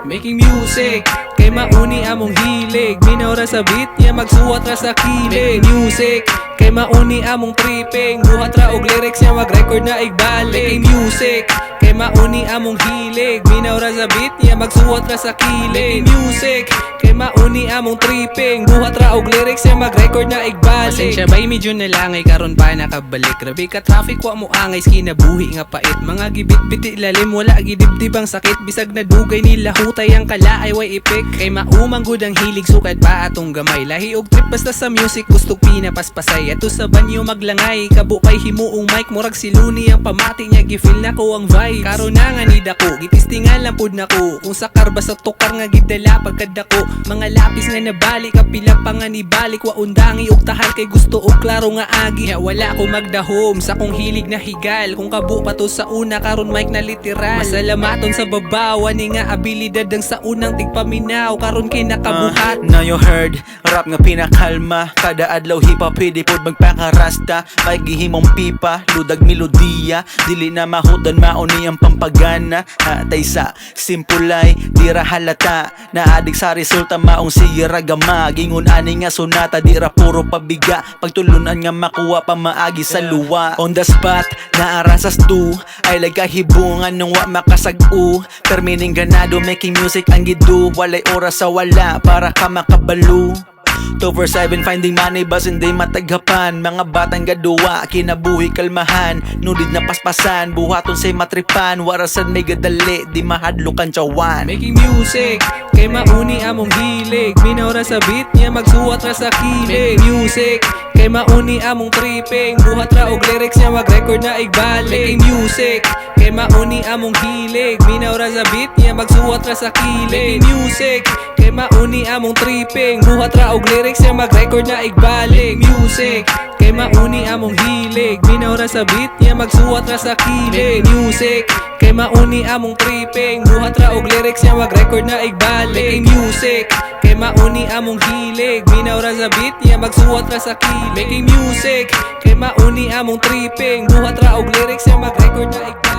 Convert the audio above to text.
Making music kay mauni among hilig, minaw ra sa beat niya magsuwat ra sa kilig. Music kay mauni among tripping, buhat ra og lyrics niya mag-record na igbalik. Music kay mauni among hilig, minaw ra sa beat niya magsuwat ra sa kilig. Music kay mauni among tripping, buhat ra og lyrics niya mag-record na igbalik. Pasensya bay medyo nalangay karon pa nakabalik. Grabe ka traffic wa mo angay kinabuhi nga pait. Mga gibit-biti ilalim wala gidibdib ang sakit. Bisag na dugay nila hutay ang kalaay way ipik. Kay maumang gud ang hilig sukad pa atong gamay. Lahi og trip basta sa music gusto pinapaspasay. Ato sa banyo maglangay, kabo kay himuong mic murag si Luni ang pamati niya gifeel na ko ang vibes. Karon na nga nid ako, gitistingan lang pud nako. Kung sakar ba sa tukar nga gidala pagkadako. Mga lapis nga nabalik, kapila pa nga nibalik. Wa undangi og tahan kay gusto og klaro nga agi. Ya wala ko magdahom sa kong hilig na higal. Kung kabo pa to sa una karon mic na literal. Masalamaton sa babawan ni nga abilidad ang sa unang tigpaminaw karon kay nakabuhat. Now you heard, rap nga pinakalma. Kada adlaw hip-hop pwede pod magpakarasta. May gihimong pipa, ludag melodiya. Dili na mahudan mauni ang pampagana. Hatay sa simpulay, dira halata. Naadik sa resulta maong sira gama. Gingon ani nga sonata, dira puro pabiga. Pagtulunan nga makuha pa maagi sa luwa. On the spot, naarasas tu. Ay like kahibungan nung wa makasag-u. Termining ganado, making music ang gidu. Walay oras sa wala para ka makabalo. 247 finding money bas hindi mataghapan. Mga batang gaduwa kinabuhi kalmahan. Nudid na paspasan buhaton say matripan. Warasan may gadali di mahadlukan tiyawan. Making music kay mauni among hilig, minaw ra sa beat niya magsuwat ra sa kilig. Music kay mauni among tripping, buhat ra og lyrics niya mag-record na igbalik. Making music kay mauni among hilig, minaw ra sa beat niya magsuwat ra sa kilig. Music kay mauni among tripping, buhat ra og lyrics niya mag-record na igbalik. Music kay mauni among hilig, minaw ra sa beat niya magsuwat ra sa kilig. Music kay mauni among tripping, buhat ra og lyrics niya mag-record na igbalik. Music kay mauni among hilig, minaw ra sa beat niya magsuwat ra sa kilig. Making music kay mauni among tripping, buhat ra og lyrics niya mag-record na igbalik.